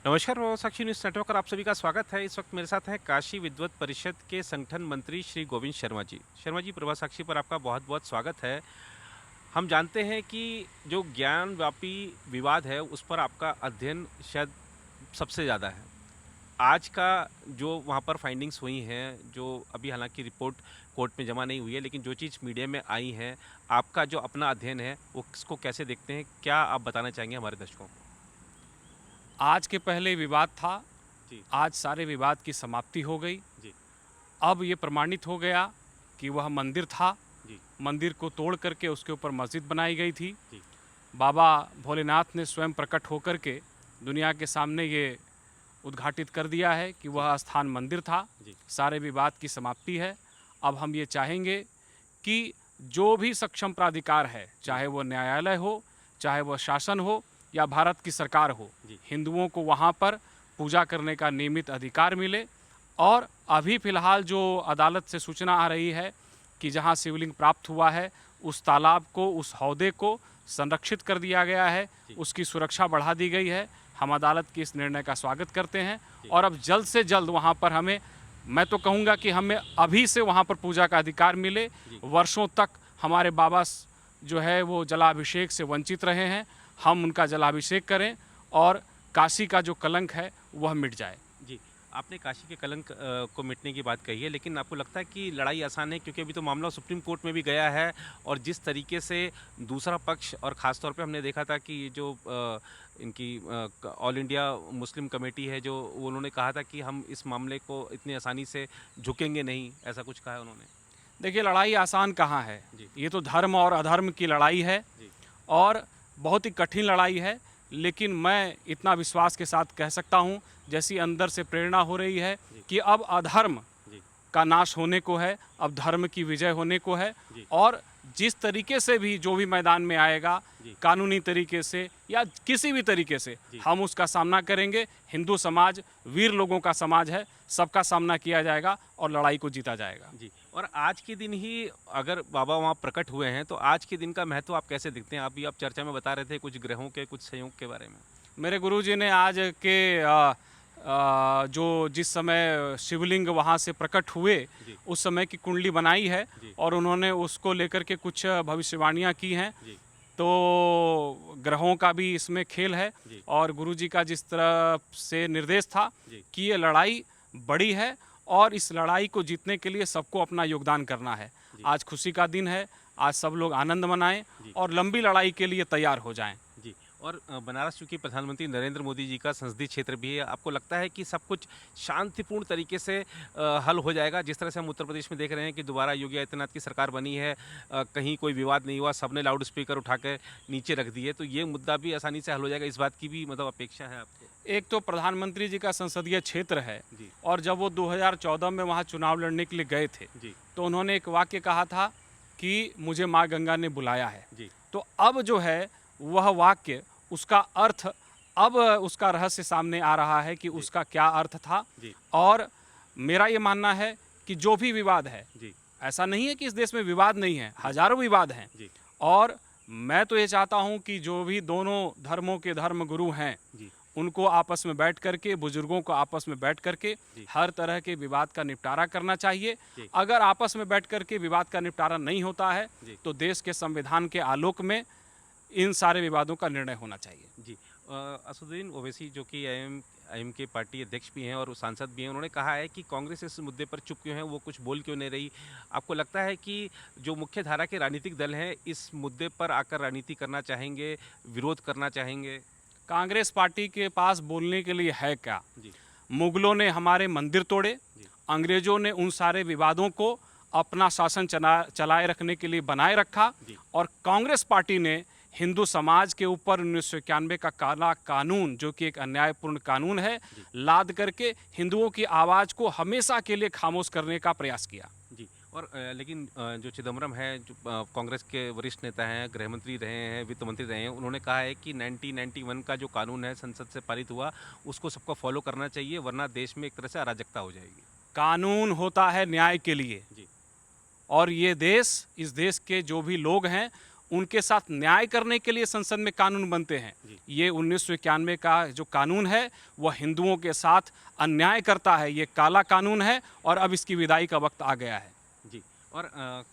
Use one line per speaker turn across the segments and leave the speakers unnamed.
नमस्कार साक्षी news network पर आप सभी का स्वागत है। इस वक्त मेरे साथ हैं काशी विद्वत परिषद के संगठन मंत्री श्री गोविंद शर्मा जी। शर्मा जी, प्रभा साक्षी पर आपका बहुत बहुत स्वागत है। हम जानते हैं कि जो ज्ञानव्यापी विवाद है उस पर आपका अध्ययन शायद सबसे ज़्यादा है। आज का जो वहाँ पर फाइंडिंग्स हुई हैं, जो अभी हालांकि रिपोर्ट कोर्ट में जमा नहीं हुई है, लेकिन जो चीज़ मीडिया में आई है, आपका जो अपना अध्ययन है वो इसको कैसे देखते हैं, क्या आप बताना चाहेंगे हमारे दर्शकों को?
आज के पहले विवाद था,
जी
आज सारे विवाद की समाप्ति हो गई।
जी
अब ये प्रमाणित हो गया कि वह मंदिर था,
जी
मंदिर को तोड़ करके उसके ऊपर मस्जिद बनाई गई थी।
जी
बाबा भोलेनाथ ने स्वयं प्रकट होकर के दुनिया के सामने ये उद्घाटित कर दिया है कि वह स्थान मंदिर था।
जी
सारे विवाद की समाप्ति है। अब हम ये चाहेंगे कि जो भी सक्षम प्राधिकार है, चाहे वो न्यायालय हो, चाहे वह शासन हो या भारत की सरकार हो,
जी
हिंदुओं को वहाँ पर पूजा करने का नियमित अधिकार मिले। और अभी फ़िलहाल जो अदालत से सूचना आ रही है कि जहाँ शिवलिंग प्राप्त हुआ है उस तालाब को, उस हौदे को संरक्षित कर दिया गया है, उसकी सुरक्षा बढ़ा दी गई है। हम अदालत के इस निर्णय का स्वागत करते हैं और अब जल्द से जल्द वहाँ पर मैं तो कहूँगा कि हमें अभी से वहाँ पर पूजा का अधिकार मिले। वर्षों तक हमारे बाबा जो है वो जलाभिषेक से वंचित रहे हैं, हम उनका जलाभिषेक करें और काशी का जो कलंक है वह मिट जाए।
जी, आपने काशी के कलंक को मिटने की बात कही है, लेकिन आपको लगता है कि लड़ाई आसान है? क्योंकि अभी तो मामला सुप्रीम कोर्ट में भी गया है और जिस तरीके से दूसरा पक्ष और ख़ास तौर पे हमने देखा था कि जो इनकी ऑल इंडिया मुस्लिम कमेटी है, जो उन्होंने कहा था कि हम इस मामले को इतनी आसानी से झुकेंगे नहीं, ऐसा कुछ कहा है उन्होंने।
देखिए, लड़ाई आसान कहाँ है,
जी
ये तो धर्म और अधर्म की लड़ाई है
जी
और बहुत ही कठिन लड़ाई है। लेकिन मैं इतना विश्वास के साथ कह सकता हूँ, जैसी अंदर से प्रेरणा हो रही है कि अब अधर्म
जी
का नाश होने को है, अब धर्म की विजय होने को है।
जी
और जिस तरीके से भी जो भी मैदान में आएगा,
जी
कानूनी तरीके से या किसी भी तरीके से
जी
हम उसका सामना करेंगे। हिंदू समाज वीर लोगों का समाज है, सबका सामना किया जाएगा और लड़ाई को जीता जाएगा।
जी। और आज के दिन ही अगर बाबा वहाँ प्रकट हुए हैं, तो आज के दिन का महत्व आप कैसे देखते हैं? अभी आप चर्चा में बता रहे थे कुछ ग्रहों के, कुछ संयोग के बारे में।
मेरे गुरुजी ने आज के जो जिस समय शिवलिंग वहाँ से प्रकट हुए
जी
उस समय की कुंडली बनाई है
जी
और उन्होंने उसको लेकर के कुछ भविष्यवाणियाँ की हैं।
जी
तो ग्रहों का भी इसमें खेल है
जी
और गुरुजी का जिस तरह से निर्देश था
जी
कि ये लड़ाई बड़ी है और इस लड़ाई को जीतने के लिए सबको अपना योगदान करना है।
जी
आज खुशी का दिन है, आज सब लोग आनंद मनाएं
जी
और लंबी लड़ाई के लिए तैयार हो जाएं।
जी। और बनारस चूँकि प्रधानमंत्री नरेंद्र मोदी जी का संसदीय क्षेत्र भी है, आपको लगता है कि सब कुछ शांतिपूर्ण तरीके से हल हो जाएगा? जिस तरह से हम उत्तर प्रदेश में देख रहे हैं कि दोबारा योगी आदित्यनाथ की सरकार बनी है, कहीं कोई विवाद नहीं हुआ, सबने लाउड स्पीकर उठा के नीचे रख दिए, तो ये मुद्दा भी आसानी से हल हो जाएगा, इस बात की भी मतलब अपेक्षा है आपको?
एक तो प्रधानमंत्री जी का संसदीय क्षेत्र है
जी
और जब वो 2014 में वहाँ चुनाव लड़ने के लिए गए थे
जी
तो उन्होंने एक वाक्य कहा था कि मुझे माँ गंगा ने बुलाया है।
जी
तो अब जो है वह वाक्य, उसका अर्थ, अब उसका रहस्य सामने आ रहा है कि उसका क्या अर्थ था।
जी
और मेरा ये मानना है कि जो भी विवाद है,
जी
ऐसा नहीं है कि इस देश में विवाद नहीं है, हजारों विवाद हैं।
जी
और मैं तो ये चाहता हूँ कि जो भी दोनों धर्मों के धर्म गुरु हैं
जी
उनको आपस में बैठ करके, बुजुर्गों को आपस में बैठ करके
जी
हर तरह के विवाद का निपटारा करना चाहिए।
जी
अगर आपस में बैठ करके विवाद का निपटारा नहीं होता है
जी
तो देश के संविधान के आलोक में इन सारे विवादों का निर्णय होना चाहिए।
जी। असदुद्दीन ओवैसी जो कि आईएम के पार्टी अध्यक्ष भी हैं और सांसद भी हैं, उन्होंने कहा है कि कांग्रेस इस मुद्दे पर चुप क्यों है, वो कुछ बोल क्यों नहीं रही? आपको लगता है कि जो मुख्य धारा के राजनीतिक दल हैं इस मुद्दे पर आकर राजनीति करना चाहेंगे, विरोध करना चाहेंगे?
कांग्रेस पार्टी के पास बोलने के लिए है क्या?
जी
मुगलों ने हमारे मंदिर तोड़े,
जी
अंग्रेजों ने उन सारे विवादों को अपना शासन चलाए रखने के लिए बनाए रखा
जी
और कांग्रेस पार्टी ने हिंदू समाज के ऊपर 1991 का काला कानून, जो कि एक अन्यायपूर्ण कानून है, लाद करके हिंदुओं की आवाज़ को हमेशा के लिए खामोश करने का प्रयास किया।
जी। और लेकिन जो चिदम्बरम है, जो कांग्रेस के वरिष्ठ नेता हैं, गृह मंत्री रहे हैं, वित्त मंत्री रहे हैं, उन्होंने कहा है कि 1991 का जो कानून है संसद से पारित हुआ, उसको सबको फॉलो करना चाहिए, वरना देश में एक तरह से अराजकता हो जाएगी।
कानून होता है न्याय के लिए
जी
और ये देश, इस देश के जो भी लोग हैं उनके साथ न्याय करने के लिए संसद में कानून बनते हैं। ये 1991 का जो कानून है वह हिंदुओं के साथ अन्याय करता है, ये काला कानून है और अब इसकी विदाई का वक्त आ गया है।
जी। और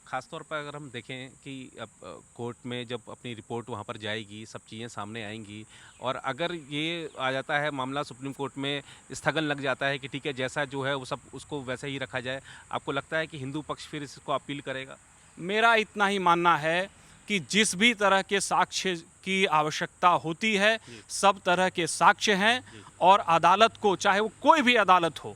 ख़ास तौर पर अगर हम देखें कि अब कोर्ट में जब अपनी रिपोर्ट वहाँ पर जाएगी, सब चीज़ें सामने आएंगी और अगर ये आ जाता है मामला सुप्रीम कोर्ट में स्थगन लग जाता है कि ठीक है जैसा जो है वो सब उसको वैसे ही रखा जाए, आपको लगता है कि हिंदू पक्ष फिर इसको अपील करेगा?
मेरा इतना ही मानना है कि जिस भी तरह के साक्ष्य की आवश्यकता होती है, सब तरह के साक्ष्य हैं और अदालत को, चाहे वो कोई भी अदालत हो,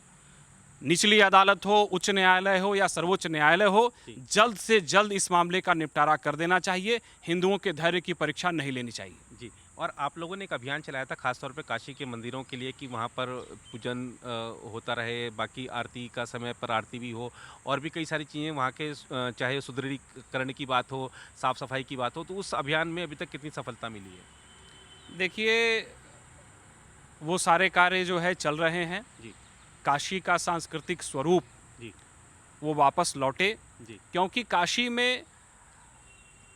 निचली अदालत हो, उच्च न्यायालय हो या सर्वोच्च न्यायालय हो, जल्द से जल्द इस मामले का निपटारा कर देना चाहिए। हिंदुओं के धैर्य की परीक्षा नहीं लेनी चाहिए।
जी। और आप लोगों ने एक अभियान चलाया था खासतौर पे काशी के मंदिरों के लिए कि वहाँ पर पूजन होता रहे, बाकी आरती का समय पर आरती भी हो और भी कई सारी चीज़ें वहाँ के चाहे सुदृढ़ीकरण की बात हो, साफ़ सफाई की बात हो, तो उस अभियान में अभी तक कितनी सफलता मिली है?
देखिए, वो सारे कार्य जो है चल रहे हैं।
जी।
काशी का सांस्कृतिक स्वरूप
जी।
वो वापस लौटे,
जी।
क्योंकि काशी में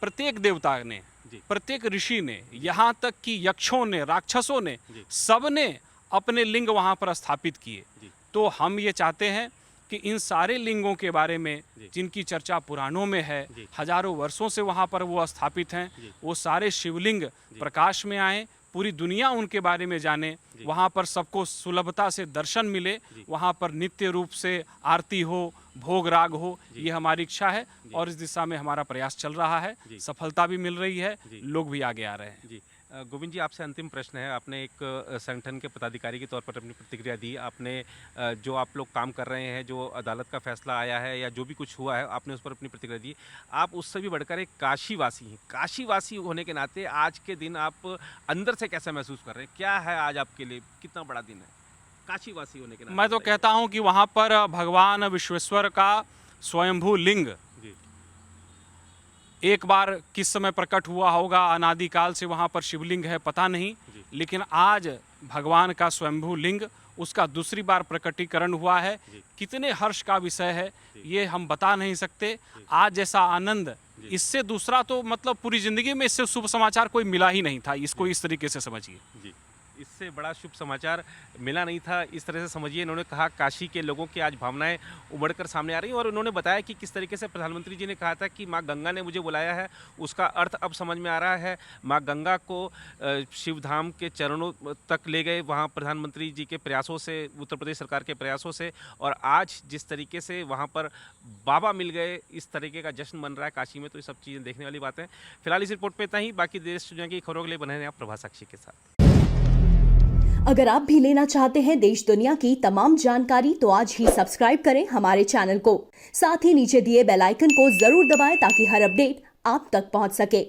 प्रत्येक देवता ने,
जी।
प्रत्येक ऋषि ने, यहाँ तक कि यक्षों ने, राक्षसों ने,
जी।
सब ने अपने लिंग वहाँ पर स्थापित किए।
जी।
तो हम ये चाहते हैं कि इन सारे लिंगों के बारे में
जी।
जिनकी चर्चा पुराणों में है,
जी।
हजारों वर्षों से वहाँ पर वो स्थापित हैं,
जी।
वो सारे शिवलिंग प्रकाश में आए, पूरी दुनिया उनके बारे में जाने, वहाँ पर सबको सुलभता से दर्शन मिले, वहाँ पर नित्य रूप से आरती हो, भोग राग हो, ये हमारी इच्छा है और इस दिशा में हमारा प्रयास चल रहा है। सफलता भी मिल रही है, लोग भी आगे आ रहे हैं।
जी। गोविंद जी, आपसे अंतिम प्रश्न है। आपने एक संगठन के पदाधिकारी के तौर पर अपनी प्रतिक्रिया दी। आपने जो आप लोग काम कर रहे हैं, जो अदालत का फैसला आया है या जो भी कुछ हुआ है, आपने उस पर अपनी प्रतिक्रिया दी। आप उससे भी बढ़कर एक काशीवासी हैं। काशीवासी होने के नाते आज के दिन आप अंदर से कैसा महसूस कर रहे हैं? क्या है आज आपके लिए, कितना बड़ा दिन है काशीवासी होने के नाते?
मैं तो कहता हूँ कि वहाँ पर भगवान विश्वेश्वर का स्वयंभू लिंग एक बार किस समय प्रकट हुआ होगा, अनादिकाल से वहाँ पर शिवलिंग है, पता नहीं, लेकिन आज भगवान का स्वयंभू लिंग, उसका दूसरी बार प्रकटीकरण हुआ है। कितने हर्ष का विषय है ये हम बता नहीं सकते। आज जैसा आनंद इससे दूसरा तो मतलब पूरी जिंदगी में इससे शुभ समाचार कोई मिला ही नहीं था। इसको इस तरीके से समझिए।
जी, इससे बड़ा शुभ समाचार मिला नहीं था, इस तरह से समझिए। इन्होंने कहा काशी के लोगों की आज भावनाएं उमड़कर सामने आ रही हैं और उन्होंने बताया कि किस तरीके से प्रधानमंत्री जी ने कहा था कि माँ गंगा ने मुझे बुलाया है, उसका अर्थ अब समझ में आ रहा है। माँ गंगा को शिवधाम के चरणों तक ले गए वहाँ प्रधानमंत्री जी के प्रयासों से, उत्तर प्रदेश सरकार के प्रयासों से, और आज जिस तरीके से वहाँ पर बाबा मिल गए, इस तरीके का जश्न मन रहा है काशी में, तो ये सब चीज़ें देखने वाली बातें। फिलहाल इस रिपोर्ट पर इतना ही। बाकी देश दुनिया की खबरों के लिए बने रहें आप प्रभा साक्षी के साथ।
अगर आप भी लेना चाहते हैं देश दुनिया की तमाम जानकारी तो आज ही सब्सक्राइब करें हमारे चैनल को। साथ ही नीचे दिए बेल आइकन को जरूर दबाएं ताकि हर अपडेट आप तक पहुंच सके।